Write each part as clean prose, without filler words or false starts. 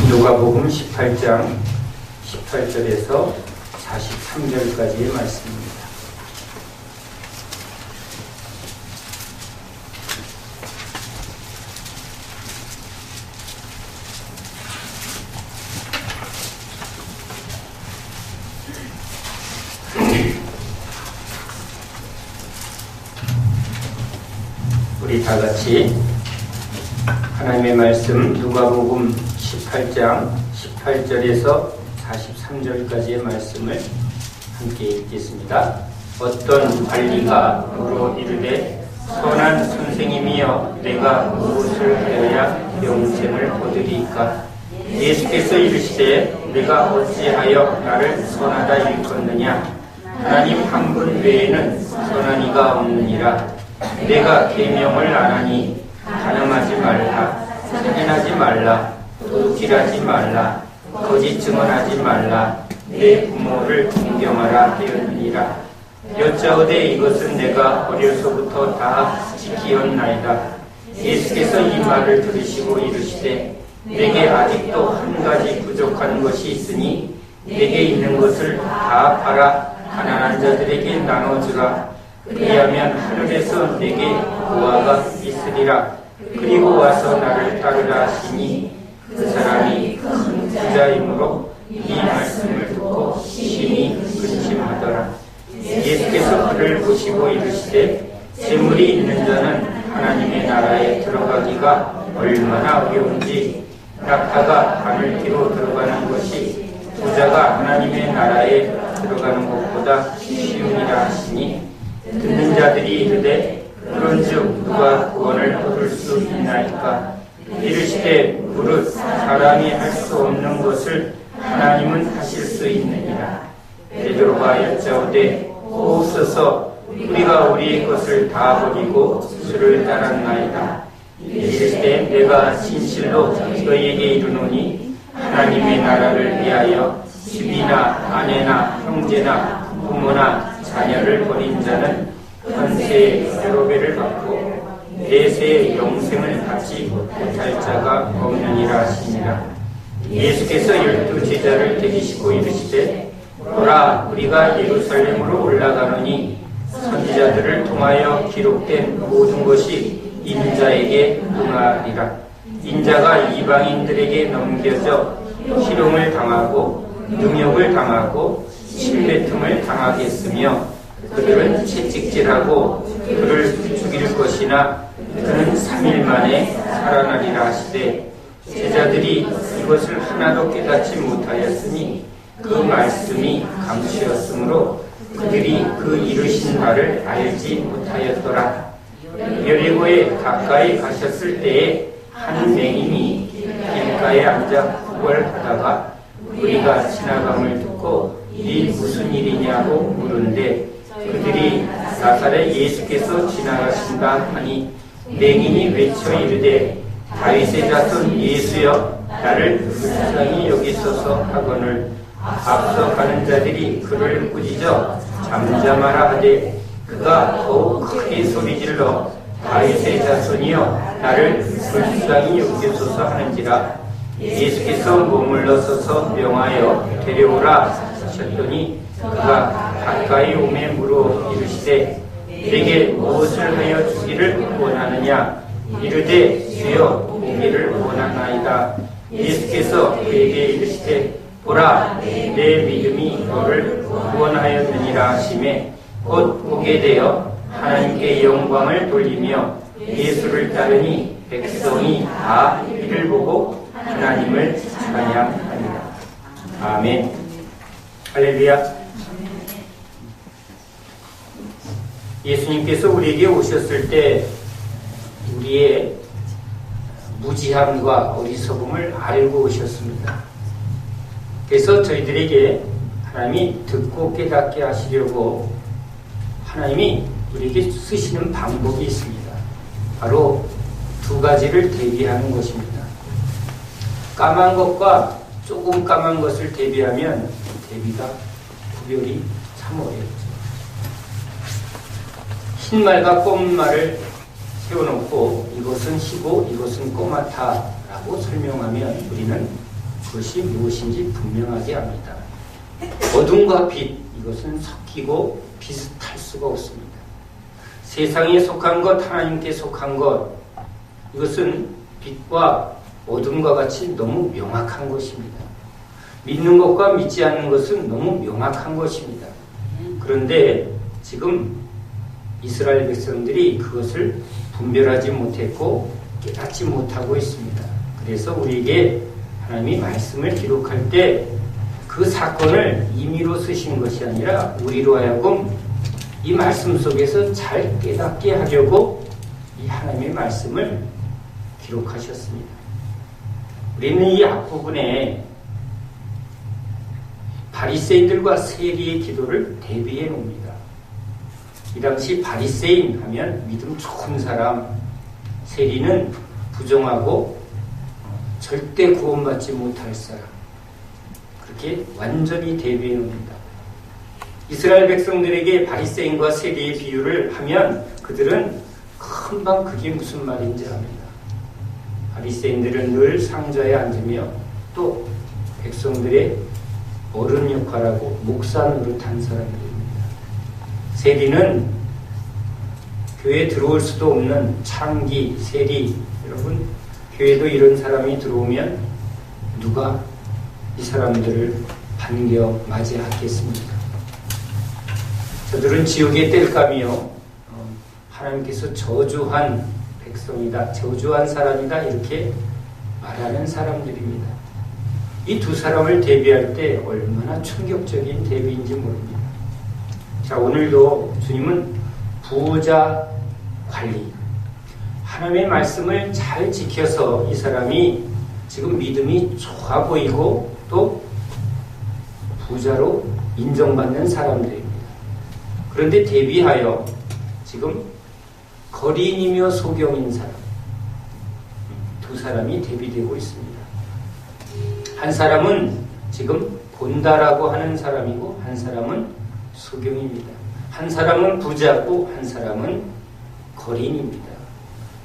누가복음 18장 18절에서 43절까지의 말씀입니다. 우리 다 같이 하나님의 말씀 누가복음 18장 18절에서 43절까지의 말씀을 함께 읽겠습니다. 어떤 관리가 물어 이르되 선한 선생님이여 내가 무엇을 하여야 영생을 얻으리이까? 예수께서 이르시되 내가 어찌하여 나를 선하다 일컫느냐? 하나님 한 분 외에는 선한 이가 없느니라. 내가 계명을 안 하니 간음하지 말라, 살인하지 말라, 도둑질하지 말라, 거짓 증언하지 말라, 내 부모를 존경하라 하였느니라. 여짜오되 이것은 내가 어려서부터 다 지키었나이다. 예수께서 이 말을 들으시고 이르시되 내게 아직도 한 가지 부족한 것이 있으니 내게 있는 것을 다 팔아 가난한 자들에게 나눠주라. 그리하면 하늘에서 내게 보화가 있으리라. 그리고 와서 나를 따르라 하시니 그 사람이 큰 부자이므로 이 말씀을 듣고 심히 근심하더라. 예수께서 그를 보시고 이르시되 재물이 있는 자는 하나님의 나라에 들어가기가 얼마나 어려운지 낙타가 바늘 뒤로 들어가는 것이 부자가 하나님의 나라에 들어가는 것보다 쉬우니라 하시니 듣는 자들이 이르되 그런즉 누가 구원을 얻을 수 있나이까? 이르시되 무릇 사람이 할 수 없는 것을 하나님은 하실 수 있느니라. 베드로가 여짜오되 보옵소서 우리가 우리의 것을 다 버리고 주를 따랐나이다. 이르시되 내가 진실로 너희에게 이르노니 하나님의 나라를 위하여 집이나 아내나 형제나 부모나 자녀를 버린 자는 현세의 여러 배를 받고 내세의 영생을 받지 못할 자가 없느니라 하시니라. 예수께서 12 제자를 데리시고 이르시되 보라 우리가 예루살렘으로 올라가노니 선지자들을 통하여 기록된 모든 것이 인자에게 응하리라. 인자가 이방인들에게 넘겨져 희롱을 당하고 능욕을 당하고 침뱉음을 당하겠으며 그들은 채찍질하고 그를 죽일 것이나 그는 3일 만에 살아나리라 하시되 제자들이 이것을 하나도 깨닫지 못하였으니 그 말씀이 감추였으므로 그들이 그 이르신 바를 알지 못하였더라. 여리고에 가까이 가셨을 때에 한 맹인이 길가에 앉아 구걸하다가 우리가 지나감을 듣고 이 무슨 일이냐고 물은데 그들이 나사렛 예수께서 지나가신다 하니 맹인이 외쳐 이르되 다윗의 자손 예수여 나를 불쌍히 여기소서 하거늘 앞서 가는 자들이 그를 꾸짖어 잠잠하라 하되 그가 더욱 크게 소리질러 다윗의 자손이여 나를 불쌍히 여기소서 하는지라. 예수께서 머물러 서서 명하여 데려오라 하셨더니 그가 가까이 오매 물어 이르시되 내게 무엇을 하여 주기를 원하느냐? 이르되 주여 보기를 원하나이다. 예수께서 그에게 이르시되 보라 내 믿음이 너를 구원하였느니라 하시매 곧 보게 되어 하나님께 영광을 돌리며 예수를 따르니 백성이 다 이를 보고 하나님을 찬양하니라. 아멘. 할렐루야. 예수님께서 우리에게 오셨을 때 우리의 무지함과 어리석음을 알고 오셨습니다. 그래서 저희들에게 하나님이 듣고 깨닫게 하시려고 하나님이 우리에게 쓰시는 방법이 있습니다. 바로 두 가지를 대비하는 것입니다. 까만 것과 조금 까만 것을 대비하면 대비가 구별이 참 어렵죠. 흰말과 검은말을 세워놓고 이것은 희고 이것은 꼬맣다라고 설명하면 우리는 그것이 무엇인지 분명하게 합니다. 어둠과 빛, 이것은 섞이고 비슷할 수가 없습니다. 세상에 속한 것, 하나님께 속한 것, 이것은 빛과 어둠과 같이 너무 명확한 것입니다. 믿는 것과 믿지 않는 것은 너무 명확한 것입니다. 그런데 지금 이스라엘 백성들이 그것을 분별하지 못했고 깨닫지 못하고 있습니다. 그래서 우리에게 하나님이 말씀을 기록할 때 그 사건을 임의로 쓰신 것이 아니라 우리로 하여금 이 말씀 속에서 잘 깨닫게 하려고 이 하나님의 말씀을 기록하셨습니다. 우리는 이 앞부분에 바리새인들과 세리의 기도를 대비해 놓습니다. 이 당시 바리새인 하면 믿음 좋은 사람, 세리는 부정하고 절대 구원받지 못할 사람, 그렇게 완전히 대비해 놓습니다. 이스라엘 백성들에게 바리새인과 세리의 비유를 하면 그들은 금방 그게 무슨 말인지 압니다. 바리새인들은 늘 상좌에 앉으며 또 백성들의 어른 역할하고 목사 노릇한 사람들입니다. 세리는 교회에 들어올 수도 없는 창기, 세리, 여러분 교회도 이런 사람이 들어오면 누가 이 사람들을 반겨 맞이하겠습니까? 저들은 지옥의 땔감이요 하나님께서 저주한 백성이다, 저주한 사람이다, 이렇게 말하는 사람들입니다. 이 두 사람을 대비할 때 얼마나 충격적인 대비인지 모릅니다. 자, 오늘도 주님은 부자 관리, 하나님의 말씀을 잘 지켜서 이 사람이 지금 믿음이 좋아 보이고 또 부자로 인정받는 사람들입니다. 그런데 대비하여 지금 거리인이며 소경인 사람, 두 사람이 대비되고 있습니다. 한 사람은 지금 본다라고 하는 사람이고 한 사람은 소경입니다. 한 사람은 부자고 한 사람은 거리인입니다.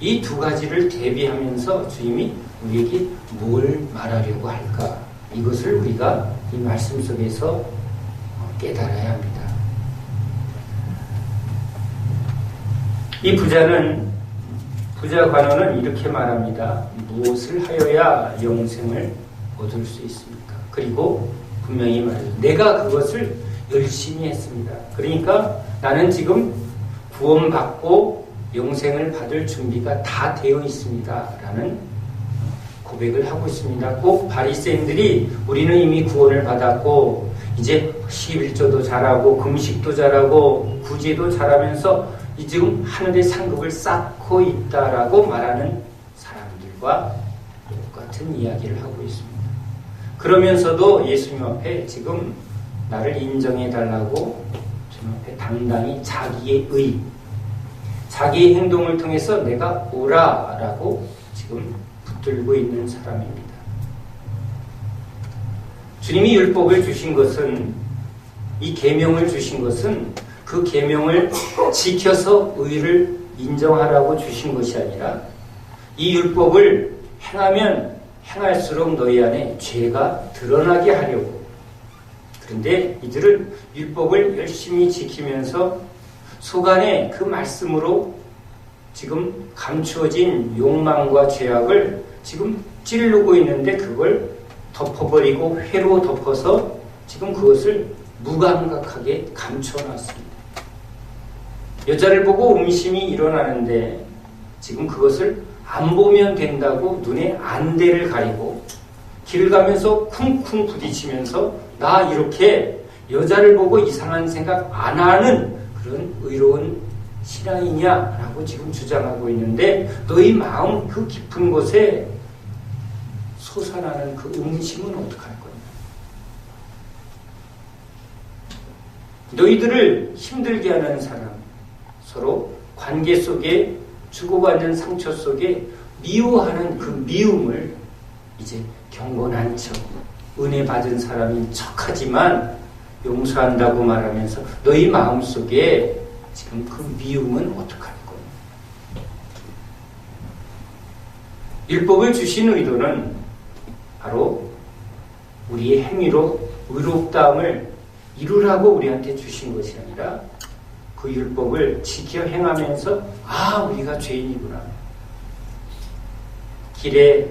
이 두 가지를 대비하면서 주님이 우리에게 뭘 말하려고 할까? 이것을 우리가 이 말씀 속에서 깨달아야 합니다. 이 부자 관원은 이렇게 말합니다. 무엇을 하여야 영생을 얻을 수 있습니까? 그리고 분명히 말해요. 내가 그것을 열심히 했습니다. 그러니까 나는 지금 구원받고 영생을 받을 준비가 다 되어 있습니다. 라는 고백을 하고 있습니다. 꼭 바리새인들이 우리는 이미 구원을 받았고 이제 11조도 잘하고 금식도 잘하고 구제도 잘하면서 지금 하늘의 상급을 쌓고 있다라고 말하는 사람들과 똑같은 이야기를 하고 있습니다. 그러면서도 예수님 앞에 지금 나를 인정해달라고 주님 앞에 당당히 자기의 의, 자기의 행동을 통해서 내가 오라라고 지금 붙들고 있는 사람입니다. 주님이 율법을 주신 것은, 이 계명을 주신 것은 그 계명을 지켜서 의를 인정하라고 주신 것이 아니라 이 율법을 행하면 행할수록 너희 안에 죄가 드러나게 하려고. 그런데 이들은 율법을 열심히 지키면서 속안에 그 말씀으로 지금 감추어진 욕망과 죄악을 지금 찌르고 있는데 그걸 덮어버리고 회로 덮어서 지금 그것을 무감각하게 감춰놨습니다. 여자를 보고 음심이 일어나는데 지금 그것을 안 보면 된다고 눈에 안대를 가리고 길을 가면서 쿵쿵 부딪히면서 나 이렇게 여자를 보고 이상한 생각 안 하는 그런 의로운 신앙이냐라고 지금 주장하고 있는데 너희 마음 그 깊은 곳에 솟아나는 그 음심은 어떡할 거냐? 너희들을 힘들게 하는 사람, 서로 관계 속에 주고받는 상처 속에 미워하는 그 미움을 이제 경건한 척, 은혜 받은 사람인 척하지만 용서한다고 말하면서 너희 마음속에 지금 그 미움은 어떡할 거예요? 율법을 주신 의도는 바로 우리의 행위로 의롭다함을 이루라고 우리한테 주신 것이 아니라 그 율법을 지켜 행하면서 우리가 죄인이구나. 길에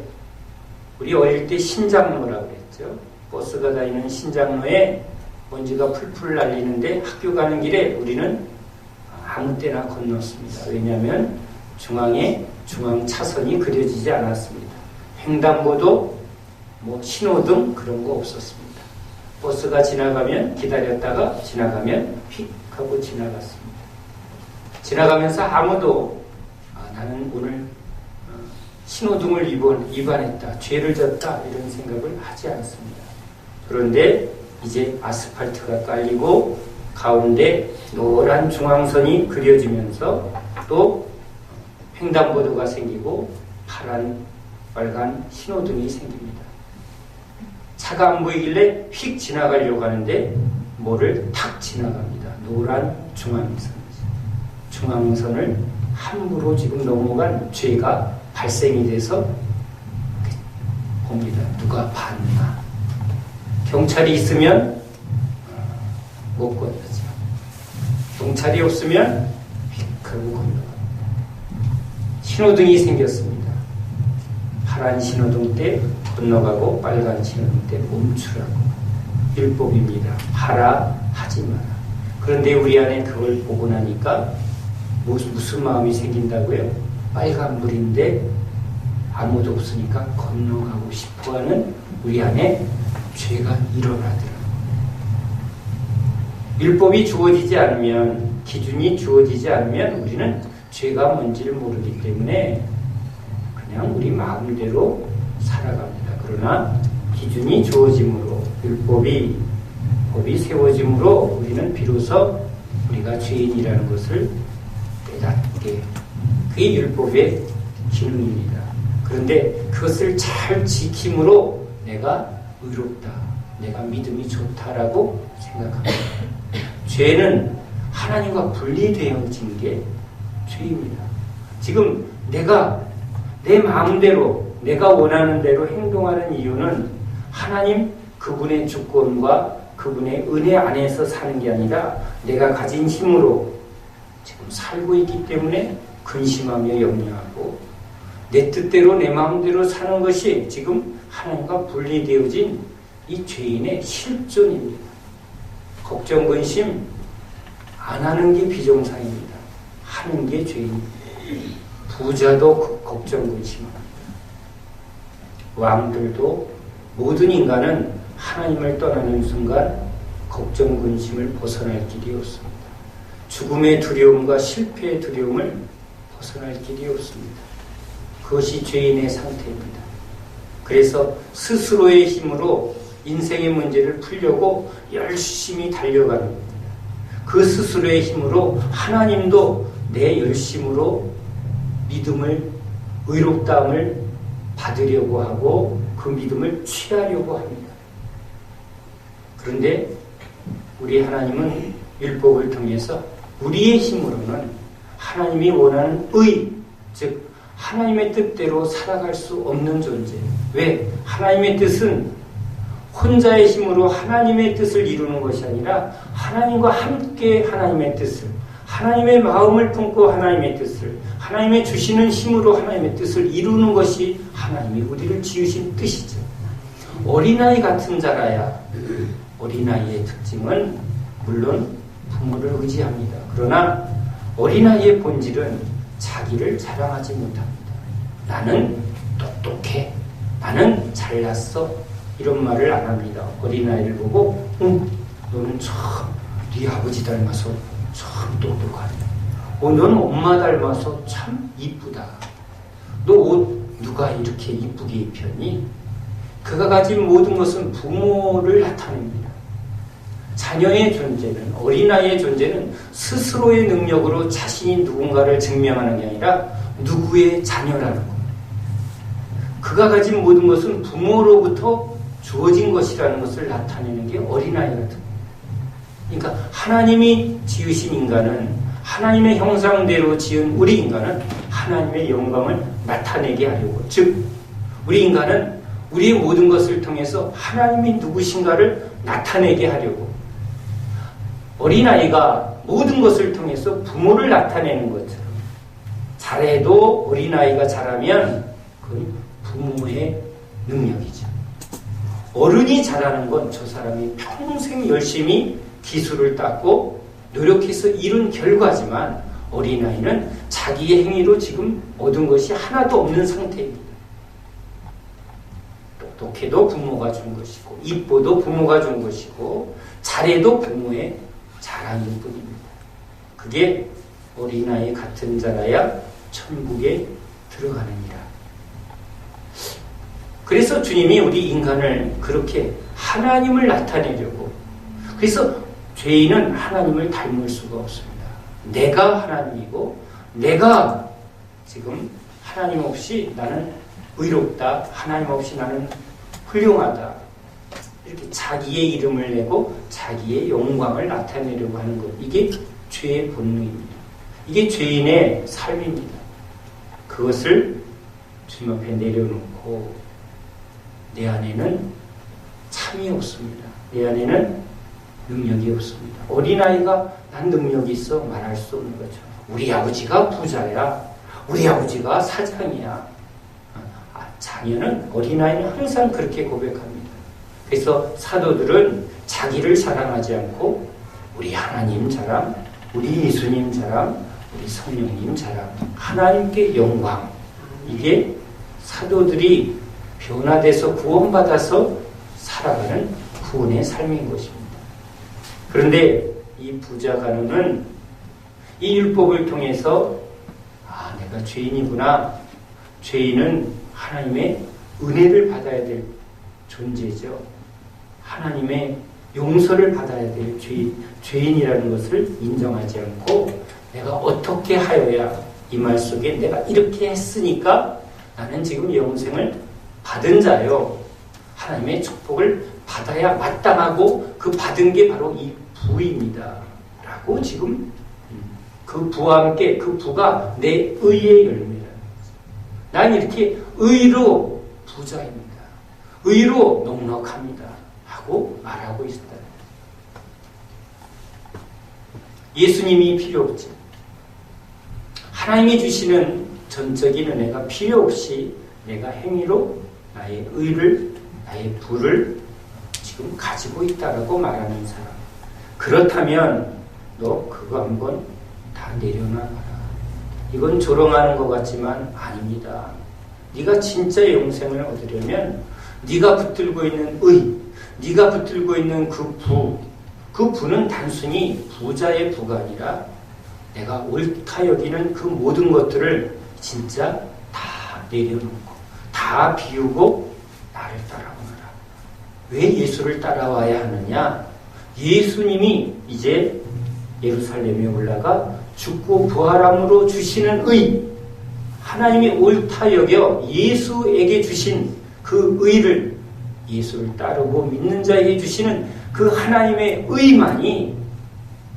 우리 어릴 때 신장로라고 그랬죠. 버스가 다니는 신장로에 먼지가 풀풀 날리는데 학교 가는 길에 우리는 아무 때나 건넜습니다. 왜냐하면 중앙에 중앙 차선이 그려지지 않았습니다. 횡단보도 신호등 그런 거 없었습니다. 버스가 지나가면 기다렸다가 지나가면 휙 하고 지나갔습니다. 지나가면서 아무도 나는 오늘 신호등을 위반했다, 죄를 졌다 이런 생각을 하지 않습니다. 그런데 이제 아스팔트가 깔리고 가운데 노란 중앙선이 그려지면서 또 횡단보도가 생기고 파란, 빨간 신호등이 생깁니다. 차가 안 보이길래 휙 지나가려고 하는데 뭐를 탁 지나갑니다. 노란 중앙선. 중앙선을 함부로 지금 넘어간 죄가 발생이 돼서 봅니다. 누가 봤나. 경찰이 있으면 못 건너죠. 경찰이 없으면 휙 하고 건너갑니다. 신호등이 생겼습니다. 파란 신호등 때 건너가고 빨간 신호등 때 멈추라고. 율법입니다. 하라 하지 마라. 그런데 우리 안에 그걸 보고 나니까 무슨 마음이 생긴다고요? 빨간불인데 아무도 없으니까 건너가고 싶어하는 우리 안에 죄가 일어나더라고요. 율법이 주어지지 않으면, 기준이 주어지지 않으면 우리는 죄가 뭔지를 모르기 때문에 그냥 우리 마음대로 살아갑니다. 그러나 기준이 주어짐으로, 법이 세워짐으로 우리는 비로소 우리가 죄인이라는 것을 깨닫게, 그게 율법의 기능입니다. 그런데 그것을 잘 지킴으로 내가 의롭다, 내가 믿음이 좋다라고 생각합니다. 죄는 하나님과 분리되어진 게 죄입니다. 지금 내가 내 마음대로 내가 원하는 대로 행동하는 이유는 하나님 그분의 주권과 그분의 은혜 안에서 사는 게 아니라 내가 가진 힘으로 지금 살고 있기 때문에 근심하며 염려하고 내 뜻대로 내 마음대로 사는 것이 지금 하나님과 분리되어진 이 죄인의 실존입니다. 걱정, 근심 안 하는 게 비정상입니다. 하는 게 죄인입니다. 부자도 걱정, 근심합니다. 왕들도 모든 인간은 하나님을 떠나는 순간 걱정, 근심을 벗어날 길이 없습니다. 죽음의 두려움과 실패의 두려움을 벗어날 길이 없습니다. 그것이 죄인의 상태입니다. 그래서 스스로의 힘으로 인생의 문제를 풀려고 열심히 달려가는 겁니다. 그 스스로의 힘으로 하나님도 내 열심으로 믿음을, 의롭다함을 받으려고 하고 그 믿음을 취하려고 합니다. 그런데 우리 하나님은 율법을 통해서 우리의 힘으로는 하나님이 원하는 의, 즉 하나님의 뜻대로 살아갈 수 없는 존재. 왜? 하나님의 뜻은 혼자의 힘으로 하나님의 뜻을 이루는 것이 아니라 하나님과 함께 하나님의 뜻을, 하나님의 마음을 품고 하나님의 뜻을, 하나님의 주시는 힘으로 하나님의 뜻을 이루는 것이 하나님이 우리를 지으신 뜻이죠. 어린아이 같은 자라야, 어린아이의 특징은 물론 부모를 의지합니다. 그러나 어린아이의 본질은 자기를 자랑하지 못합니다. 나는 똑똑해, 나는 잘났어, 이런 말을 안 합니다. 어린아이를 보고 너는 참 네 아버지 닮아서 참 똑똑하네. 너는 엄마 닮아서 참 이쁘다. 너 옷 누가 이렇게 이쁘게 입혔니? 그가 가진 모든 것은 부모를 나타냅니다. 자녀의 존재는, 어린아이의 존재는 스스로의 능력으로 자신이 누군가를 증명하는 게 아니라 누구의 자녀라는 겁니다. 그가 가진 모든 것은 부모로부터 주어진 것이라는 것을 나타내는 게 어린아이 같은 겁니다. 그러니까 하나님이 지으신 인간은, 하나님의 형상대로 지은 우리 인간은 하나님의 영광을 나타내게 하려고, 즉 우리 인간은 우리의 모든 것을 통해서 하나님이 누구신가를 나타내게 하려고 어린아이가 모든 것을 통해서 부모를 나타내는 것처럼 잘해도 어린아이가 잘하면 그건 부모의 능력이죠. 어른이 잘하는 건 저 사람이 평생 열심히 기술을 닦고 노력해서 이룬 결과지만 어린아이는 자기의 행위로 지금 얻은 것이 하나도 없는 상태입니다. 똑똑해도 부모가 준 것이고 이뻐도 부모가 준 것이고 잘해도 부모의 자랑일 뿐입니다. 그게 어린아이 같은 자라야 천국에 들어가느니라. 그래서 주님이 우리 인간을 그렇게 하나님을 나타내려고, 그래서 죄인은 하나님을 닮을 수가 없습니다. 내가 하나님이고 내가 지금 하나님 없이 나는 의롭다, 하나님 없이 나는 훌륭하다, 이렇게 자기의 이름을 내고 자기의 영광을 나타내려고 하는 것, 이게 죄의 본능입니다. 이게 죄인의 삶입니다. 그것을 주님 앞에 내려놓고 내 안에는 참이 없습니다. 내 안에는 능력이 없습니다. 어린아이가 난 능력이 있어 말할 수 없는 거죠. 우리 아버지가 부자야. 우리 아버지가 사장이야. 자녀는, 어린아이는 항상 그렇게 고백합니다. 그래서 사도들은 자기를 자랑하지 않고 우리 하나님 자랑, 우리 예수님 자랑, 우리 성령님 자랑, 하나님께 영광, 이게 사도들이 변화돼서 구원받아서 살아가는 구원의 삶인 것입니다. 그런데 이 부자 간우는 이 율법을 통해서 내가 죄인이구나. 죄인은 하나님의 은혜를 받아야 될 존재죠. 하나님의 용서를 받아야 될 죄인이라는 것을 인정하지 않고 내가 어떻게 하여야 이 말 속에 내가 이렇게 했으니까 나는 지금 영생을 받은 자요. 하나님의 축복을 받아야 마땅하고 그 받은 게 바로 이 부입니다. 라고 지금 그 부와 함께 그 부가 내 의의 열매라. 난 이렇게 의로 부자입니다. 의로 넉넉합니다. 하고 말하고 있다. 예수님이 필요 없지. 하나님이 주시는 전적인 은혜가 필요 없이 내가 행위로 나의 의를, 나의 부를 지금 가지고 있다라고 말하는 사람. 그렇다면 너 그거 한번 다 내려놔봐라. 이건 조롱하는 것 같지만 아닙니다. 네가 진짜 영생을 얻으려면 네가 붙들고 있는 의, 네가 붙들고 있는 그 부, 그 부는 단순히 부자의 부가 아니라 내가 옳다 여기는 그 모든 것들을 진짜 다 내려놓고 다 비우고 나를 따라오너라. 왜 예수를 따라와야 하느냐? 예수님이 이제 예루살렘에 올라가 죽고 부활함으로 주시는 의, 하나님이 옳다 여겨 예수에게 주신 그 의를, 예수를 따르고 믿는 자에게 주시는 그 하나님의 의만이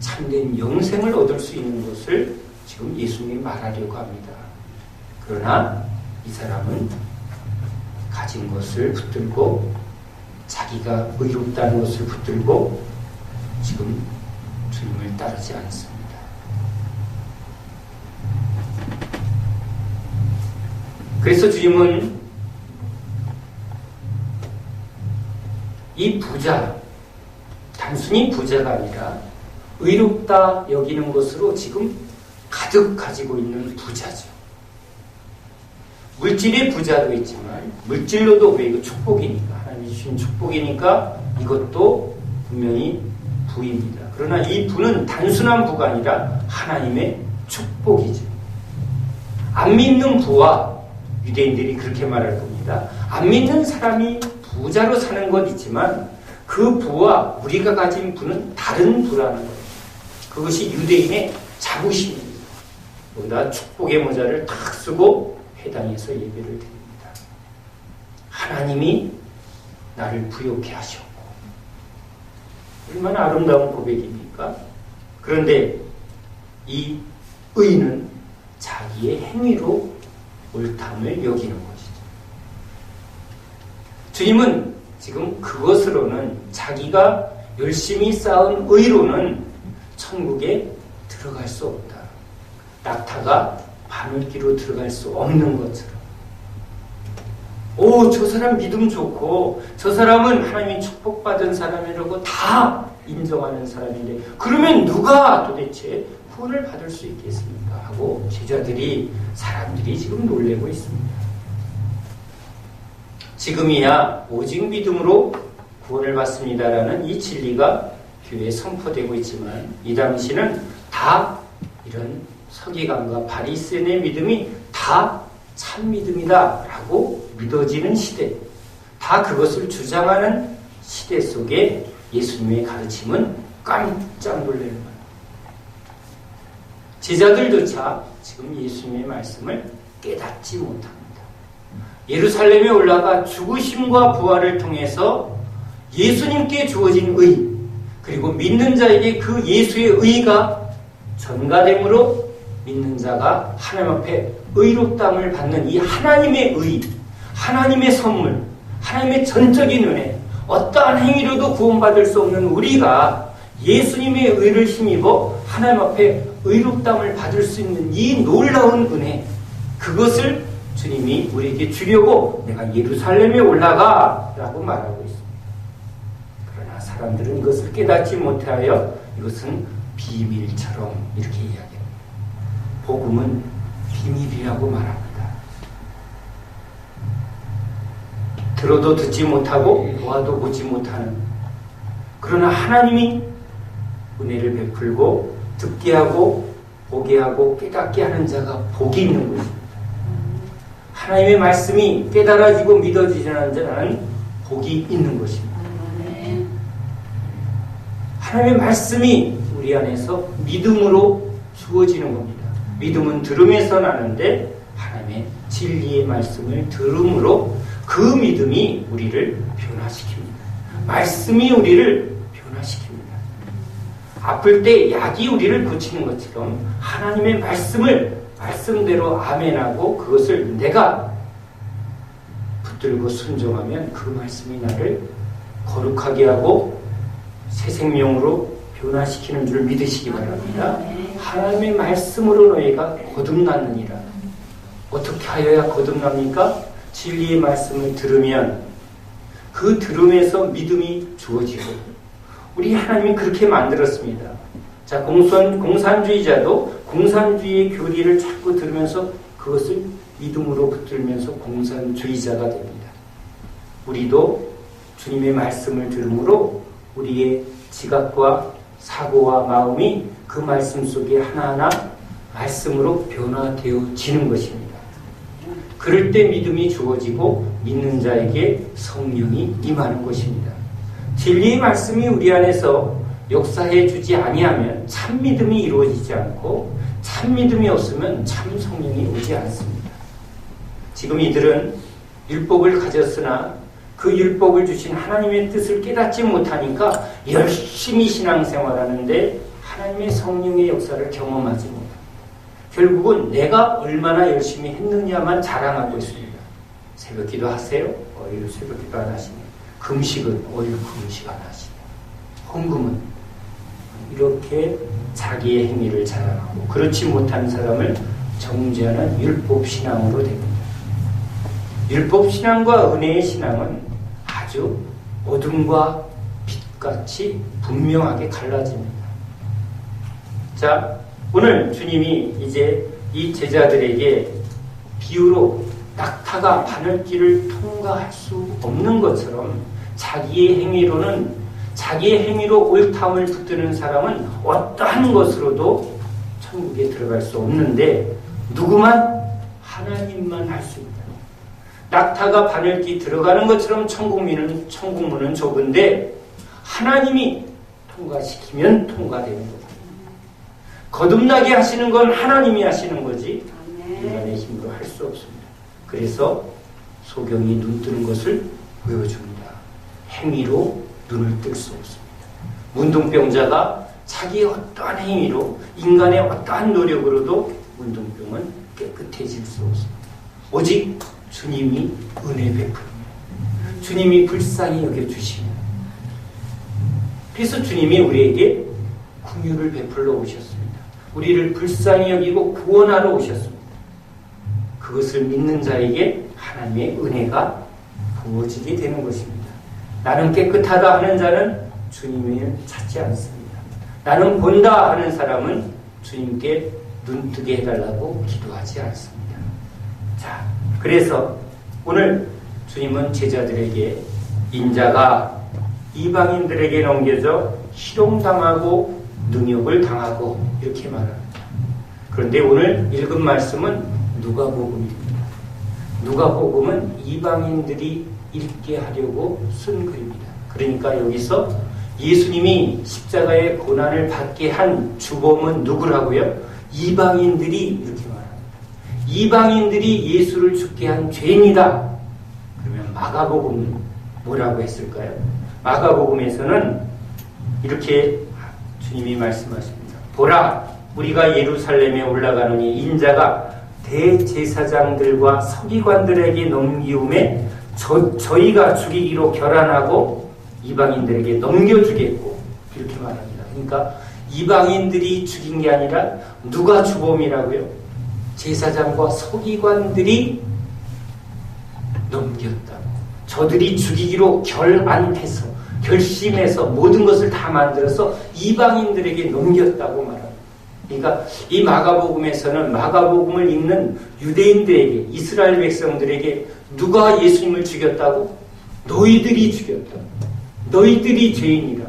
참된 영생을 얻을 수 있는 것을 지금 예수님이 말하려고 합니다. 그러나 이 사람은 가진 것을 붙들고 자기가 의롭다는 것을 붙들고 지금 주님을 따르지 않습니다. 그래서 주님은 이 부자, 단순히 부자가 아니라 의롭다 여기는 것으로 지금 가득 가지고 있는 부자죠. 물질의 부자도 있지만 물질로도 왜 이거 축복이니까, 하나님이 주신 축복이니까 이것도 분명히 부입니다. 그러나 이 부는 단순한 부가 아니라 하나님의 축복이죠. 안 믿는 부와, 유대인들이 그렇게 말할 겁니다. 안 믿는 사람이 부자로 사는 건 있지만 그 부와 우리가 가진 부는 다른 부라는 거예요. 그것이 유대인의 자부심입니다. 거기다 축복의 모자를 탁 쓰고 회당에서 예배를 드립니다. 하나님이 나를 부욕해 하셨고, 얼마나 아름다운 고백입니까? 그런데 이 의는 자기의 행위로 옳담을 여기는 것이죠. 주님은 지금 그것으로는 자기가 열심히 쌓은 의로는 천국에 들어갈 수 없다. 낙타가 바늘기로 들어갈 수 없는 것처럼. 오, 저 사람 믿음 좋고 저 사람은 하나님이 축복받은 사람이라고 다 인정하는 사람인데 그러면 누가 도대체 구원을 받을 수 있겠습니까? 하고 제자들이 사람들이 지금 놀래고 있습니다. 지금이야 오직 믿음으로 구원을 받습니다라는 이 진리가 교회에 선포되고 있지만 이 당시는 다 이런 서기관과 바리새인의 믿음이 다 참 믿음이다 라고 믿어지는 시대, 다 그것을 주장하는 시대 속에 예수님의 가르침은 깜짝 놀라는 거예요. 제자들조차 지금 예수님의 말씀을 깨닫지 못합니다. 예루살렘에 올라가 죽으심과 부활을 통해서 예수님께 주어진 의, 그리고 믿는 자에게 그 예수의 의가 전가됨으로 믿는 자가 하나님 앞에 의롭다함을 받는 이 하나님의 의, 하나님의 선물, 하나님의 전적인 은혜, 어떠한 행위로도 구원받을 수 없는 우리가 예수님의 의를 힘입어 하나님 앞에 의롭다함을 받을 수 있는 이 놀라운 은혜, 그것을 주님이 우리에게 주려고 내가 예루살렘에 올라가 라고 말하고 있습니다. 그러나 사람들은 이것을 깨닫지 못하여 이것은 비밀처럼 이렇게 이야기합니다. 복음은 비밀이라고 말합니다. 들어도 듣지 못하고 보아도 보지 못하는, 그러나 하나님이 은혜를 베풀고 듣게 하고 보게 하고 깨닫게 하는 자가 복이 있는 것입니다. 하나님의 말씀이 깨달아지고 믿어지는 자는 복이 있는 것입니다. 하나님의 말씀이 우리 안에서 믿음으로 주어지는 겁니다. 믿음은 들음에서 나는데 하나님의 진리의 말씀을 들음으로 그 믿음이 우리를 변화시킵니다. 말씀이 우리를 변화시킵니다. 아플 때 약이 우리를 고치는 것처럼 하나님의 말씀을 말씀대로 아멘하고 그것을 내가 붙들고 순종하면 그 말씀이 나를 거룩하게 하고 새 생명으로 변화시키는 줄 믿으시기 바랍니다. 하나님의 말씀으로 너희가 거듭났느니라. 어떻게 하여야 거듭납니까? 진리의 말씀을 들으면 그 들음에서 믿음이 주어지고, 우리 하나님이 그렇게 만들었습니다. 자, 공산주의자도 공산주의의 교리를 자꾸 들으면서 그것을 믿음으로 붙들면서 공산주의자가 됩니다. 우리도 주님의 말씀을 들음으로 우리의 지각과 사고와 마음이 그 말씀 속에 하나하나 말씀으로 변화되어지는 것입니다. 그럴 때 믿음이 주어지고 믿는 자에게 성령이 임하는 것입니다. 진리의 말씀이 우리 안에서 역사해 주지 아니하면 참 믿음이 이루어지지 않고 참 믿음이 없으면 참 성령이 오지 않습니다. 지금 이들은 율법을 가졌으나 그 율법을 주신 하나님의 뜻을 깨닫지 못하니까 열심히 신앙생활하는데 하나님의 성령의 역사를 경험하지 못합니다. 결국은 내가 얼마나 열심히 했느냐만 자랑하고 있습니다. 새벽기도 하세요? 어이구 새벽기도 안 하시네. 금식은 어이구 금식 안 하시네. 헌금은 이렇게 자기의 행위를 자랑하고 그렇지 못한 사람을 정죄하는 율법신앙으로 됩니다. 율법신앙과 은혜의 신앙은 아주 어둠과 빛같이 분명하게 갈라집니다. 자, 오늘 주님이 이제 이 제자들에게 비유로 낙타가 바늘길을 통과할 수 없는 것처럼 자기의 행위로 옳다함을 붙드는 사람은 어떠한 것으로도 천국에 들어갈 수 없는데 누구만? 하나님만 할 수 있다. 낙타가 바늘길 들어가는 것처럼 천국문은 좁은데 하나님이 통과시키면 통과되는 거다. 거듭나게 하시는 건 하나님이 하시는 거지 인간의 힘으로 할 수 없습니다. 그래서 소경이 눈 뜨는 것을 보여줍니다. 행위로 눈을 뜰 수 없습니다. 문둥병자가 자기의 어떠한 행위로 인간의 어떠한 노력으로도 문둥병은 깨끗해질 수 없습니다. 오직 주님이 은혜 베풀입니다. 주님이 불쌍히 여겨주시면, 그래서 주님이 우리에게 긍휼을 베풀러 오셨습니다. 우리를 불쌍히 여기고 구원하러 오셨습니다. 그것을 믿는 자에게 하나님의 은혜가 부어지게 되는 것입니다. 나는 깨끗하다 하는 자는 주님을 찾지 않습니다. 나는 본다 하는 사람은 주님께 눈뜨게 해달라고 기도하지 않습니다. 자, 그래서 오늘 주님은 제자들에게 인자가 이방인들에게 넘겨져 희롱당하고 능욕을 당하고 이렇게 말합니다. 그런데 오늘 읽은 말씀은 누가복음입니다. 누가복음은 이방인들이 읽게 하려고 쓴 글입니다. 그러니까 여기서 예수님이 십자가의 고난을 받게 한 주범은 누구라고요? 이방인들이 이렇게 말합니다. 이방인들이 예수를 죽게 한 죄인이다. 그러면 마가복음은 뭐라고 했을까요? 마가복음에서는 이렇게 주님이 말씀하십니다. 보라, 우리가 예루살렘에 올라가느니 인자가 대제사장들과 서기관들에게 넘기움에 저희가 죽이기로 결안하고 이방인들에게 넘겨주겠고 이렇게 말합니다. 그러니까 이방인들이 죽인 게 아니라 누가 주범이라고요? 제사장과 서기관들이 넘겼다. 저들이 죽이기로 결심해서 모든 것을 다 만들어서 이방인들에게 넘겼다고 말합니다. 그러니까 이 마가복음에서는 마가복음을 읽는 유대인들에게, 이스라엘 백성들에게 누가 예수님을 죽였다고? 너희들이 죽였다. 너희들이 죄인이라.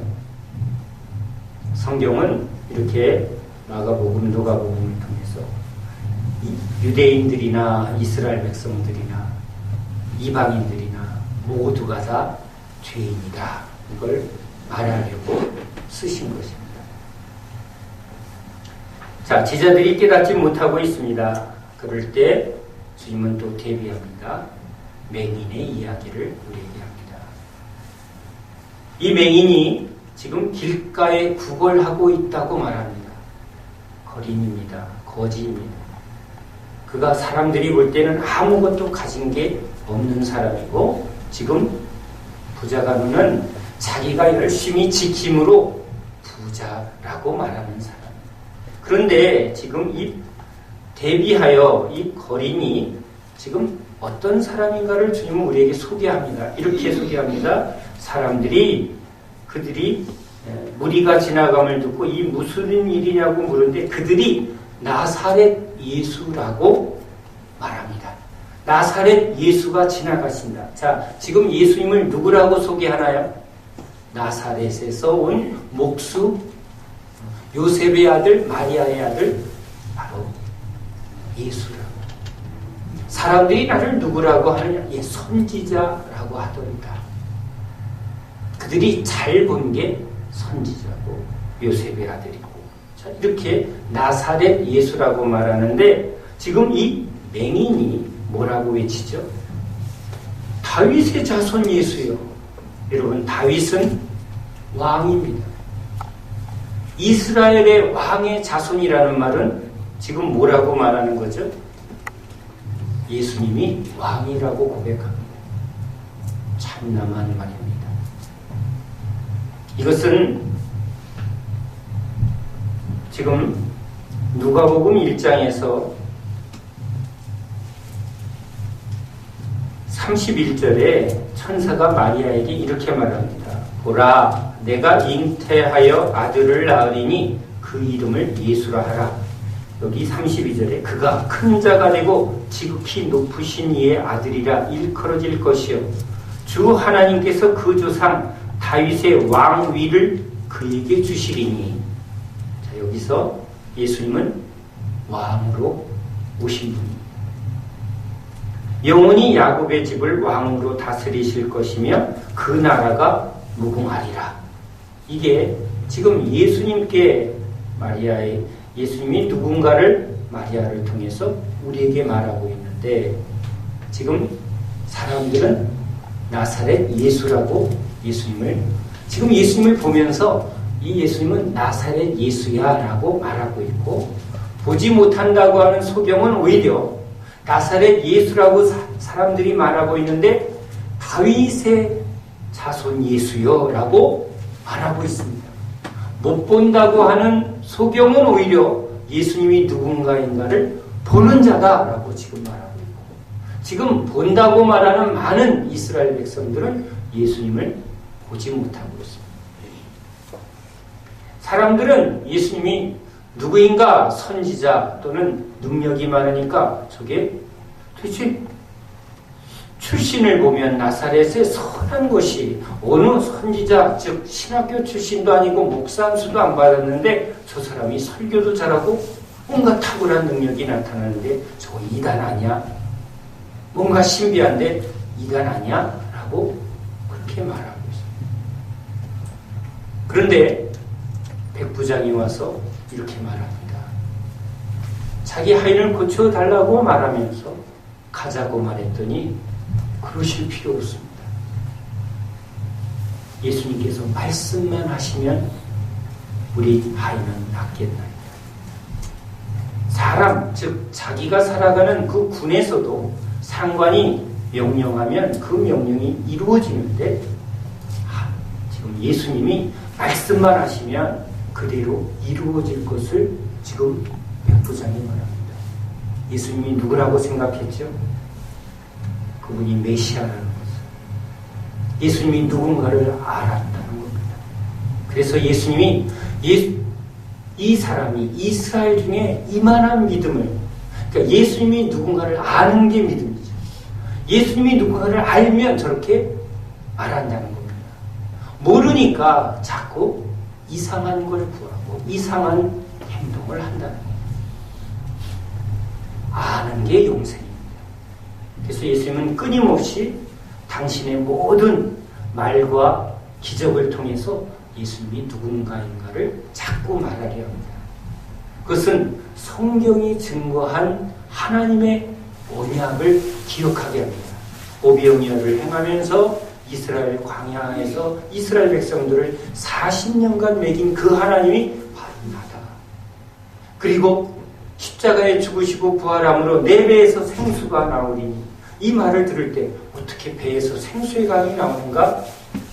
성경은 이렇게 마가복음, 누가복음을 통해서 유대인들이나 이스라엘 백성들이나 이방인들이나 모두가 다 죄인이다. 이걸 말하려고 쓰신 것입니다. 자, 제자들이 깨닫지 못하고 있습니다. 그럴 때 주님은 또 대비합니다. 맹인의 이야기를 우리에게 합니다. 이 맹인이 지금 길가에 구걸하고 있다고 말합니다. 거린입니다. 거지입니다. 그가 사람들이 볼 때는 아무것도 가진 게 없는 사람이고, 지금 부자가 누는 자기가 열심히 지킴으로 부자라고 말하는 사람. 그런데 지금 대비하여 이 거린이 지금 어떤 사람인가를 주님은 우리에게 소개합니다. 이렇게 소개합니다. 그들이 무리가 지나감을 듣고 이 무슨 일이냐고 물은데 그들이 나사렛 예수라고 말합니다. 나사렛 예수가 지나가신다. 자, 지금 예수님을 누구라고 소개하나요? 나사렛에서 온 목수 요셉의 아들, 마리아의 아들, 바로 예수라고. 사람들이 나를 누구라고 하느냐? 예, 선지자라고 하더이다. 그들이 잘 본 게 선지자고 요셉의 아들이고. 자, 이렇게 나사렛 예수라고 말하는데 지금 이 맹인이 뭐라고 외치죠? 다윗의 자손 예수요. 여러분, 다윗은 왕입니다. 이스라엘의 왕의 자손이라는 말은 지금 뭐라고 말하는 거죠? 예수님이 왕이라고 고백합니다. 참남한 말입니다. 이것은 지금 누가복음 1장에서 31절에 천사가 마리아에게 이렇게 말합니다. 보라, 내가 잉태하여 아들을 낳으리니 그 이름을 예수라 하라. 여기 32절에 그가 큰 자가 되고 지극히 높으신 이의 아들이라 일컬어질 것이요 주 하나님께서 그 조상 다윗의 왕위를 그에게 주시리니. 자, 여기서 예수님은 왕으로 오신 분입니다. 영원히 야곱의 집을 왕으로 다스리실 것이며 그 나라가 무궁하리라. 이게 지금 예수님이 누군가를 마리아를 통해서 우리에게 말하고 있는데, 지금 사람들은 나사렛 예수라고 지금 예수님을 보면서 이 예수님은 나사렛 예수야 라고 말하고 있고, 보지 못한다고 하는 소경은 오히려 나사렛 예수라고 사람들이 말하고 있는데 다윗의 자손 예수여 라고 말하고 있습니다. 못 본다고 하는 소경은 오히려 예수님이 누군가인가를 보는 자다라고 지금 말하고 있고, 지금 본다고 말하는 많은 이스라엘 백성들은 예수님을 보지 못하고 있습니다. 사람들은 예수님이 누구인가, 선지자 또는 능력이 많으니까 저게 도대체 출신을 보면 나사렛의 선한 것이 어느 선지자, 즉 신학교 출신도 아니고 목사 안수도 안 받았는데 저 사람이 설교도 잘하고 뭔가 탁월한 능력이 나타나는데 저거 이단 아니야? 뭔가 신비한데 이단 아니야? 라고 그렇게 말하고 있습니다. 그런데 백부장이 와서 이렇게 말합니다. 자기 하인을 고쳐달라고 말하면서 가자고 말했더니 그러실 필요 없습니다. 예수님께서 말씀만 하시면 우리 하인은 낫겠나이다. 사람, 즉 자기가 살아가는 그 군에서도 상관이 명령하면 그 명령이 이루어지는데 지금 예수님이 말씀만 하시면 그대로 이루어질 것을 지금 백부장이 말합니다. 예수님이 누구라고 생각했죠? 그분이 메시아라는 것을, 예수님이 누군가를 알았다는 겁니다. 그래서 예수님이 이 사람이 이스라엘 중에 이만한 믿음을, 그러니까 예수님이 누군가를 아는 게 믿음이죠. 예수님이 누군가를 알면 저렇게 말한다는 겁니다. 모르니까 자꾸 이상한 걸 구하고 이상한 행동을 한다는 겁니다. 아는 게 용서입니다. 그래서 예수님은 끊임없이 당신의 모든 말과 기적을 통해서 예수님이 누군가인가를 자꾸 말하려 합니다. 그것은 성경이 증거한 하나님의 언약을 기억하게 합니다. 오병이어를 행하면서 이스라엘 광야에서 이스라엘 백성들을 40년간 먹인 그 하나님이 바로 나다. 그리고 십자가에 죽으시고 부활함으로 내 배에서 생수가 나오리니, 이 말을 들을 때 어떻게 배에서 생수의 강이 나오는가?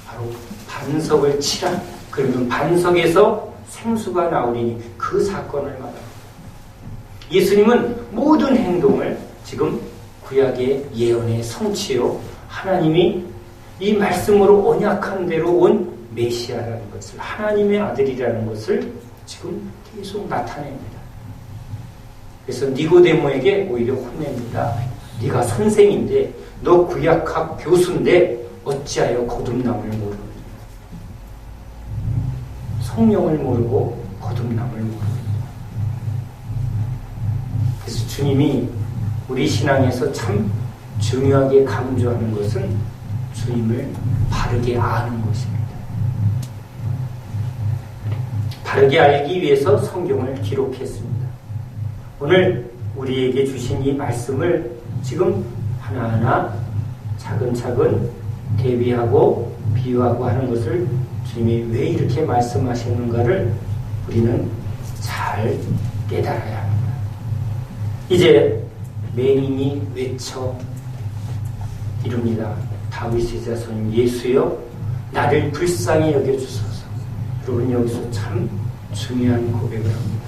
바로 반석을 치라. 그러면 반석에서 생수가 나오리니 그 사건을 말합니다. 예수님은 모든 행동을 지금 구약의 예언의 성취요, 하나님이 이 말씀으로 언약한 대로 온 메시아라는 것을, 하나님의 아들이라는 것을 지금 계속 나타냅니다. 그래서 니고데모에게 오히려 혼냅니다. 네가 선생인데, 너 구약학 교수인데 어찌하여 거듭남을 모르느냐. 성령을 모르고 거듭남을 모르느냐. 그래서 주님이 우리 신앙에서 참 중요하게 강조하는 것은 주님을 바르게 아는 것입니다. 바르게 알기 위해서 성경을 기록했습니다. 오늘 우리에게 주신 이 말씀을 지금 하나하나 차근차근 대비하고 비유하고 하는 것을 주님이 왜 이렇게 말씀하시는가를 우리는 잘 깨달아야 합니다. 이제 맹인이 외쳐 이릅니다. 다윗의 자손 예수여, 나를 불쌍히 여겨주소서. 여러분, 여기서 참 중요한 고백을 합니다.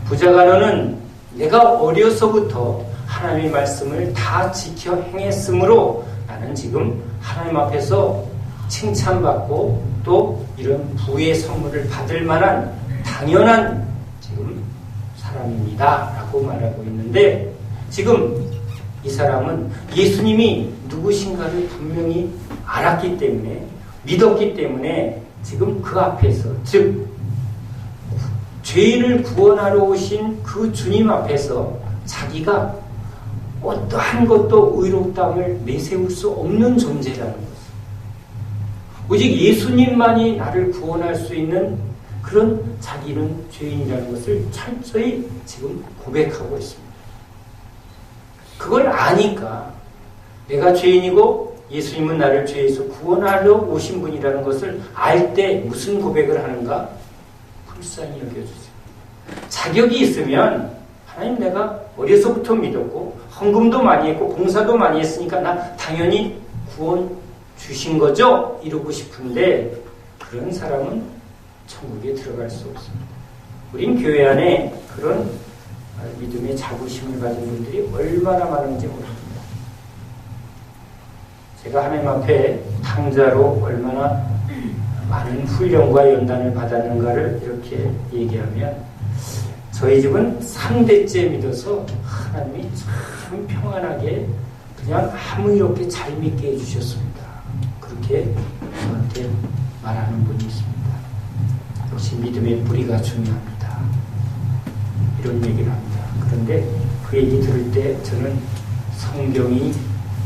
부자가로는 내가 어려서부터 하나님의 말씀을 다 지켜 행했으므로 나는 지금 하나님 앞에서 칭찬받고 또 이런 부의 선물을 받을 만한 당연한 지금 사람입니다 라고 말하고 있는데, 지금 이 사람은 예수님이 누구신가를 분명히 알았기 때문에, 믿었기 때문에 지금 그 앞에서, 즉 죄인을 구원하러 오신 그 주님 앞에서 자기가 어떠한 것도 의롭다함을 내세울 수 없는 존재라는 것을, 오직 예수님만이 나를 구원할 수 있는 그런 자기는 죄인이라는 것을 철저히 지금 고백하고 있습니다. 그걸 아니까 내가 죄인이고 예수님은 나를 죄에서 구원하러 오신 분이라는 것을 알 때 무슨 고백을 하는가? 불쌍히 여겨주세요. 자격이 있으면 하나님, 내가 어려서부터 믿었고 헌금도 많이 했고 봉사도 많이 했으니까 나 당연히 구원 주신 거죠? 이러고 싶은데 그런 사람은 천국에 들어갈 수 없습니다. 우린 교회 안에 그런 믿음의 자부심을 가진 분들이 얼마나 많은지 모릅니다. 제가 하나님 앞에 탕자로 얼마나 많은 훈련과 연단을 받았는가를 이렇게 얘기하면 저희 집은 3대째 믿어서 하나님이 참 평안하게 그냥 아무 일 없게 잘 믿게 해주셨습니다. 그렇게 저한테 말하는 분이 있습니다. 역시 믿음의 뿌리가 중요합니다. 이런 얘기를 합니다. 그런데 그 얘기 들을 때 저는 성경이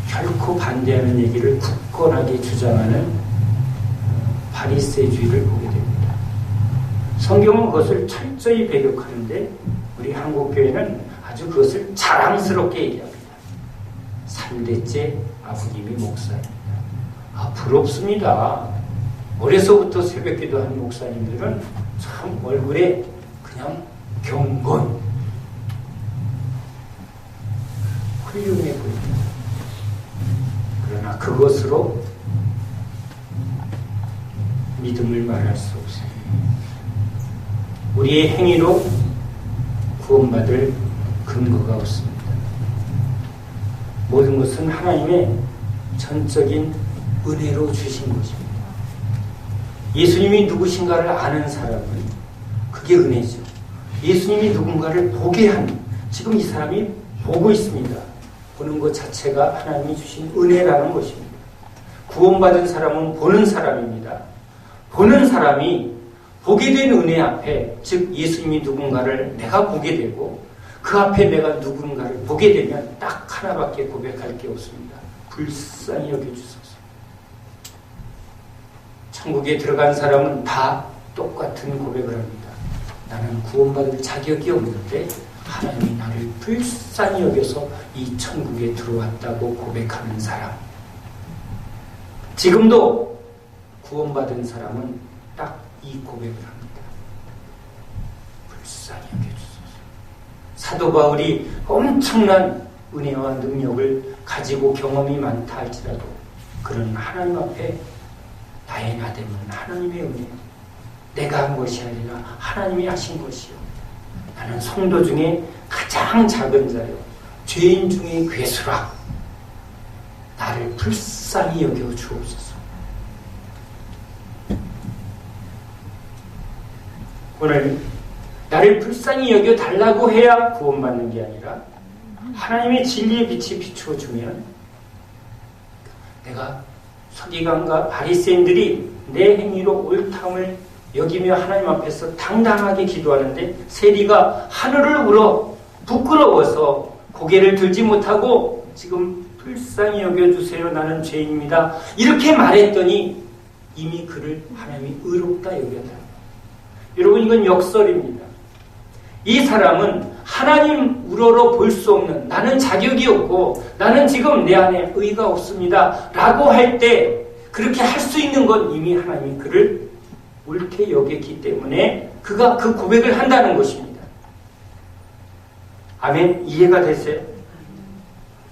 결코 반대하는 얘기를 굳건하게 주장하는 바리새주의를 보게 됩니다. 성경은 그것을 철저히 배격하는데 우리 한국교회는 아주 그것을 자랑스럽게 얘기합니다. 3대째 아버님이 목사입니다. 부럽습니다. 어려서부터 새벽기도 한 목사님들은 참 얼굴에 그냥 경건, 훌륭해 보입니다. 그러나 그것으로 믿음을 말할 수 없어요. 우리의 행위로 구원받을 근거가 없습니다. 모든 것은 하나님의 전적인 은혜로 주신 것입니다. 예수님이 누구신가를 아는 사람은 그게 은혜죠. 예수님이 누군가를 보게 하는, 지금 이 사람이 보고 있습니다. 보는 것 자체가 하나님이 주신 은혜라는 것입니다. 구원받은 사람은 보는 사람입니다. 보는 사람이 보게 된 은혜 앞에, 즉 예수님이 누군가를 내가 보게 되고 그 앞에 내가 누군가를 보게 되면 딱 하나밖에 고백할 게 없습니다. 불쌍히 여겨주소서. 천국에 들어간 사람은 다 똑같은 고백을 합니다. 나는 구원받을 자격이 없는데 하나님이 나를 불쌍히 여겨서 이 천국에 들어왔다고 고백하는 사람. 지금도 구원받은 사람은 딱 이 고백을 합니다. 불쌍히 여겨주소서. 사도 바울이 엄청난 은혜와 능력을 가지고 경험이 많다 할지라도 그는 하나님 앞에 나의 나됨은 하나님의 은혜, 내가 한 것이 아니라 하나님이 하신 것이요, 나는 성도 중에 가장 작은 자요, 죄인 중에 괴수라, 나를 불쌍히 여겨 주옵소서. 오늘 나를 불쌍히 여겨 달라고 해야 구원받는 게 아니라 하나님의 진리의 빛이 비추어 주면, 내가 서기관과 바리새인들이 내 행위로 옳다함을 여기며 하나님 앞에서 당당하게 기도하는데 세리가 하늘을 울어 부끄러워서 고개를 들지 못하고 지금 불쌍히 여겨주세요, 나는 죄인입니다, 이렇게 말했더니 이미 그를 하나님이 의롭다 여겼다. 여러분, 이건 역설입니다. 이 사람은 하나님 우러러 볼 수 없는, 나는 자격이 없고 나는 지금 내 안에 의가 없습니다 라고 할 때 그렇게 할 수 있는 건 이미 하나님이 그를 옳게 여겼기 때문에 그가 그 고백을 한다는 것입니다. 아멘. 이해가 되세요?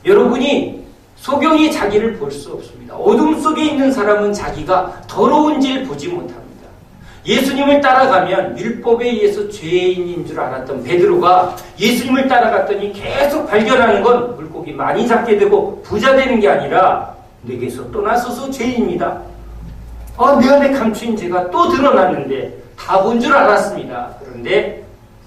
여러분이 소경이 자기를 볼 수 없습니다. 어둠 속에 있는 사람은 자기가 더러운지를 보지 못합니다. 예수님을 따라가면 율법에 의해서 죄인인 줄 알았던 베드로가 예수님을 따라갔더니 계속 발견하는 건 물고기 많이 잡게 되고 부자 되는 게 아니라 내게서 떠나서서 죄인입니다. 내 안에 감추인 죄가 또 드러났는데 다 본 줄 알았습니다. 그런데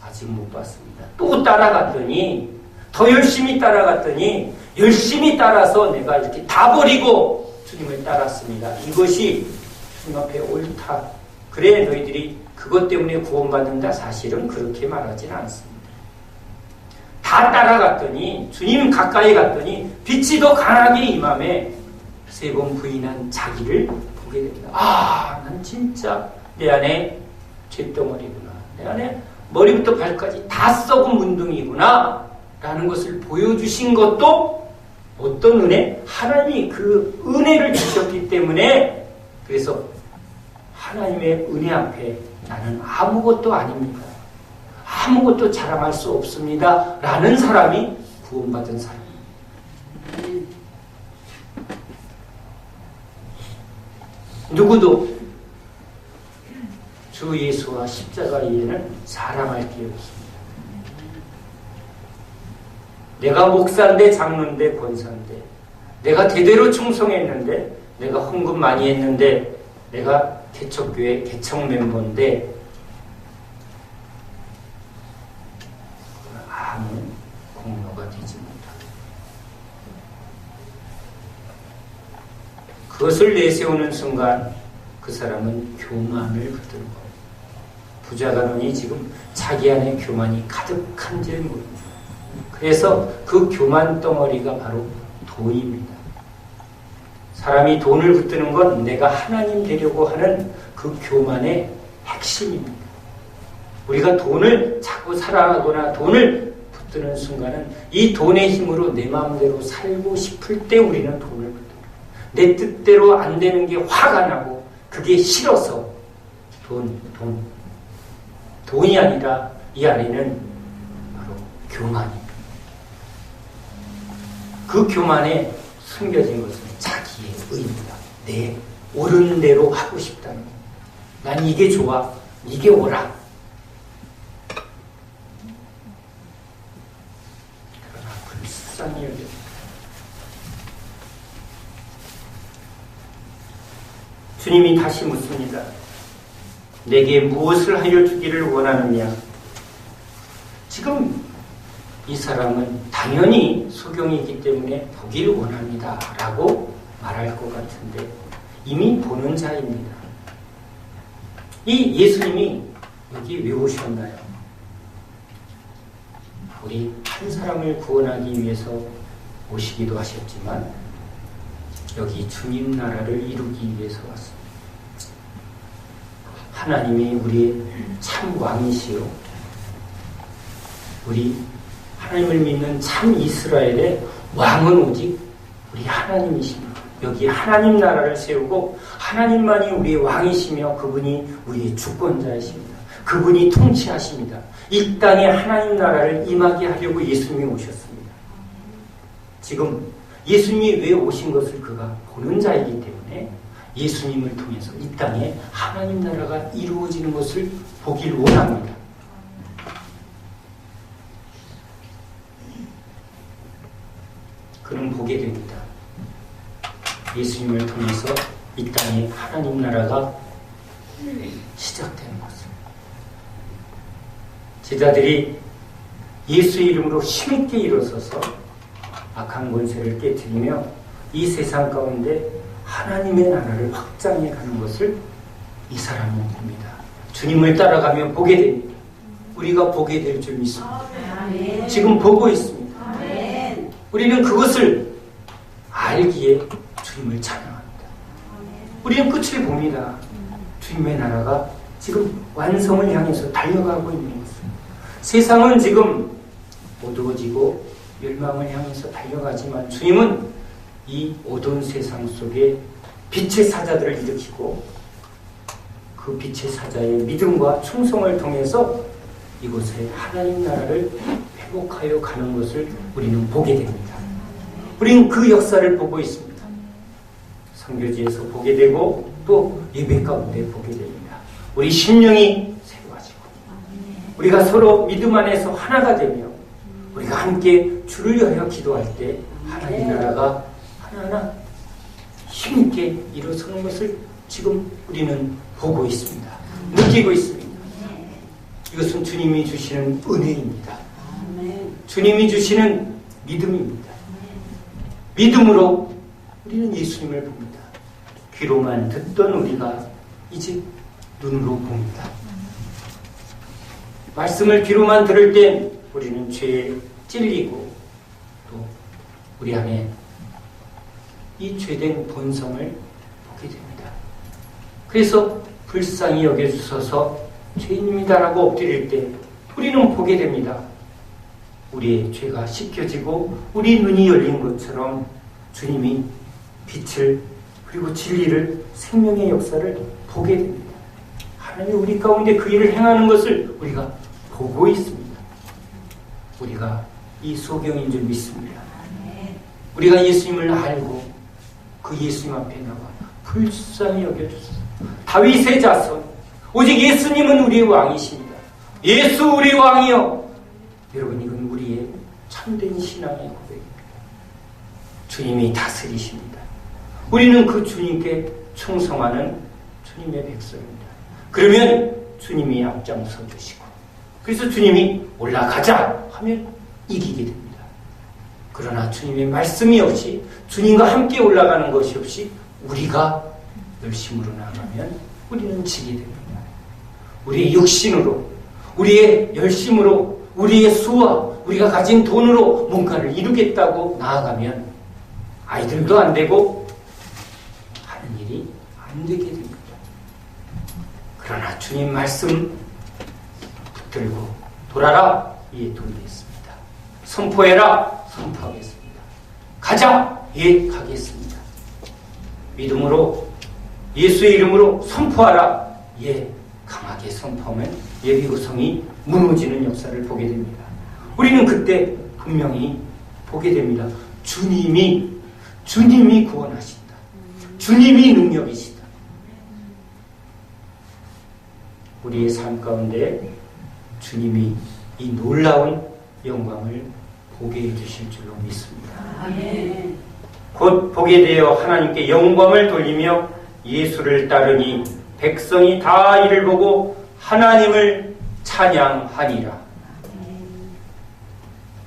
아직 못 봤습니다. 또 따라갔더니, 더 열심히 따라갔더니 열심히 따라서 내가 이렇게 다 버리고 주님을 따랐습니다. 이것이 주님 앞에 옳다. 그래 너희들이 그것 때문에 구원받는다. 사실은 그렇게 말하지는 않습니다. 다 따라갔더니, 주님 가까이 갔더니 빛이 더 강하게 임함에 3번 부인한 자기를 보게 됩니다. 난 진짜 내 안에 쇳덩어리구나, 내 안에 머리부터 발까지 다 썩은 문둥이구나 라는 것을 보여주신 것도 어떤 은혜? 하나님이 그 은혜를 주셨기 때문에, 그래서 하나님의 은혜 앞에 나는 아무것도 아닙니다, 아무것도 자랑할 수 없습니다 라는 사람이 구원받은 사람입니다. 누구도 주 예수와 십자가 이외에는 사랑할 게 없습니다. 내가 목사인데 장로인데 권사인데 내가 대대로 충성했는데 내가 헌금 많이 했는데 내가 개척교회 개척 멤버인데 아무 공로가 되지 못하고 그것을 내세우는 순간 그 사람은 교만을 붙드는 거예요. 부자가론이 지금 자기 안에 교만이 가득한 줄 모릅니다. 그래서 그 교만 덩어리가 바로 돈입니다. 사람이 돈을 붙드는 건 내가 하나님 되려고 하는 그 교만의 핵심입니다. 우리가 돈을 자꾸 사랑하거나 돈을 붙드는 순간은 이 돈의 힘으로 내 마음대로 살고 싶을 때 우리는 돈을 붙듭니다. 내 뜻대로 안 되는 게 화가 나고 그게 싫어서 돈이 아니라 이 안에는 바로 교만입니다. 그 교만에 숨겨진 것은 자기의 의입니다. 내 옳은 대로 하고 싶다는 것. 난 이게 좋아. 이게 옳아. 그러나 불쌍히 여겨집니다. 주님이 다시 묻습니다. 내게 무엇을 하여 주기를 원하느냐? 지금 이 사람은 당연히 소경이기 때문에 보기를 원합니다 라고 말할 것 같은데 이미 보는 자입니다. 이 예수님이 여기 왜 오셨나요? 우리 한 사람을 구원하기 위해서 오시기도 하셨지만 여기 주님 나라를 이루기 위해서 왔습니다. 하나님이 우리의 참 왕이시요 우리 하나님을 믿는 참 이스라엘의 왕은 오직 우리 하나님이십니다. 여기 하나님 나라를 세우고 하나님만이 우리의 왕이시며 그분이 우리의 주권자이십니다. 그분이 통치하십니다. 이 땅에 하나님 나라를 임하게 하려고 예수님이 오셨습니다. 지금 예수님이 왜 오신 것을 그가 보는 자이기 때문에 예수님을 통해서 이 땅에 하나님 나라가 이루어지는 것을 보길 원합니다. 그는 보게 됩니다. 예수님을 통해서 이 땅에 하나님 나라가 시작되는 것을. 제자들이 예수의 이름으로 힘있게 일어서서 악한 권세를 깨뜨리며 이 세상 가운데 하나님의 나라를 확장해 가는 것을 이 사람은 봅니다. 주님을 따라가며 보게 됩니다. 우리가 보게 될 줄 믿습니다. 아멘. 지금 보고 있습니다. 아멘. 우리는 그것을 알기에 주님을 찬양합니다. 우리는 끝을 봅니다. 주님의 나라가 지금 완성을 향해서 달려가고 있는 것입니다. 세상은 지금 어두워지고 멸망을 향해서 달려가지만 주님은 이 어두운 세상 속에 빛의 사자들을 일으키고 그 빛의 사자의 믿음과 충성을 통해서 이곳에 하나님 나라를 회복하여 가는 것을 우리는 보게 됩니다. 우리는 그 역사를 보고 있습니다. 선교지에서 보게 되고 또 예배 가운데 보게 됩니다. 우리 심령이 새로워지고 우리가 서로 믿음 안에서 하나가 되며 우리가 함께 주를 위하여 기도할 때 하나님 나라가 하나하나 힘있게 일어서는 것을 지금 우리는 보고 있습니다. 느끼고 있습니다. 이것은 주님이 주시는 은혜입니다. 주님이 주시는 믿음입니다. 믿음으로 우리는 예수님을 봅니다. 귀로만 듣던 우리가 이제 눈으로 봅니다. 말씀을 귀로만 들을 땐 우리는 죄에 찔리고 또 우리 안에 이 죄된 본성을 보게 됩니다. 그래서 불쌍히 여겨주셔서 죄인입니다라고 엎드릴 때 우리는 보게 됩니다. 우리의 죄가 씻겨지고 우리 눈이 열린 것처럼 주님이 빛을 그리고 진리를 생명의 역사를 보게 됩니다. 하나님 우리 가운데 그 일을 행하는 것을 우리가 보고 있습니다. 우리가 이 소경인 줄 믿습니다. 우리가 예수님을 알고 그 예수님 앞에 나와 불쌍히 여겨주소서. 다윗의 자손, 오직 예수님은 우리의 왕이십니다. 예수 우리 왕이요. 여러분, 이건 우리의 참된 신앙의 고백입니다. 주님이 다스리십니다. 우리는 그 주님께 충성하는 주님의 백성입니다. 그러면 주님이 앞장서 주시고, 그래서 주님이 올라가자 하면 이기게 됩니다. 그러나 주님의 말씀이 없이, 주님과 함께 올라가는 것이 없이 우리가 열심으로 나가면 우리는 지게 됩니다. 우리의 육신으로, 우리의 열심으로, 우리의 수와 우리가 가진 돈으로 뭔가를 이루겠다고 나아가면 아이들도 안 되고 하는 일이 안 되게 됩니다. 그러나 주님 말씀 붙들고 돌아라, 예, 돌리겠습니다. 선포해라, 선포하겠습니다. 가자, 예, 가겠습니다. 믿음으로, 예수의 이름으로 선포하라, 예, 강하게 선포하면 예비구성이 무너지는 역사를 보게 됩니다. 우리는 그때 분명히 보게 됩니다. 주님이 구원하신다. 주님이 능력이시다. 우리의 삶 가운데 주님이 이 놀라운 영광을 보게 해주실 줄로 믿습니다. 아멘. 곧 보게 되어 하나님께 영광을 돌리며 예수를 따르니 백성이 다 이를 보고 하나님을 찬양하니라.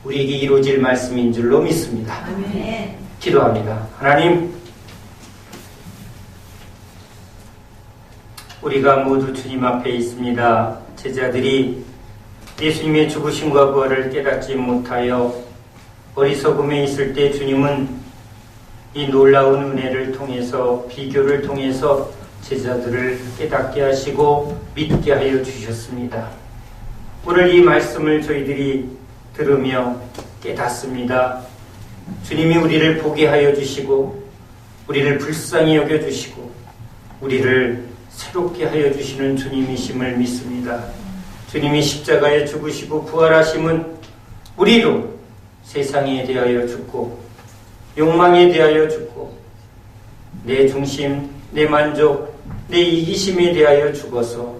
우리에게 이루어질 말씀인 줄로 믿습니다. 아멘. 기도합니다. 하나님, 우리가 모두 주님 앞에 있습니다. 제자들이 예수님의 죽으심과 부활을 깨닫지 못하여 어리석음에 있을 때 주님은 이 놀라운 은혜를 통해서, 비교를 통해서 제자들을 깨닫게 하시고 믿게 하여 주셨습니다. 오늘 이 말씀을 저희들이 들으며 깨닫습니다. 주님이 우리를 보게 하여 주시고, 우리를 불쌍히 여겨 주시고, 우리를 새롭게 하여 주시는 주님이심을 믿습니다. 주님이 십자가에 죽으시고 부활하심은 우리로 세상에 대하여 죽고, 욕망에 대하여 죽고, 내 중심, 내 만족, 내 이기심에 대하여 죽어서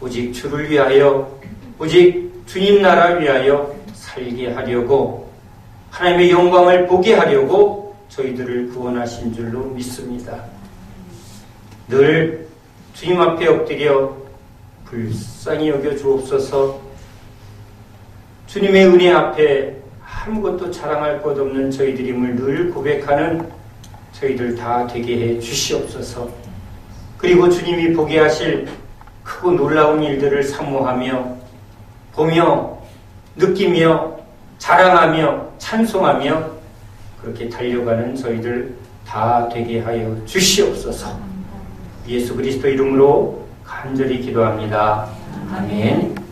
오직 주를 위하여, 오직 주님 나라 위하여 살게 하려고, 하나님의 영광을 보게 하려고 저희들을 구원하신 줄로 믿습니다. 늘 주님 앞에 엎드려 불쌍히 여겨 주옵소서. 주님의 은혜 앞에 아무것도 자랑할 것 없는 저희들임을 늘 고백하는 저희들 다 되게 해 주시옵소서. 그리고 주님이 보게 하실 크고 놀라운 일들을 사모하며, 보며, 느끼며, 자랑하며, 찬송하며 그렇게 달려가는 저희들 다 되게 하여 주시옵소서. 예수 그리스도 이름으로 간절히 기도합니다. 아멘.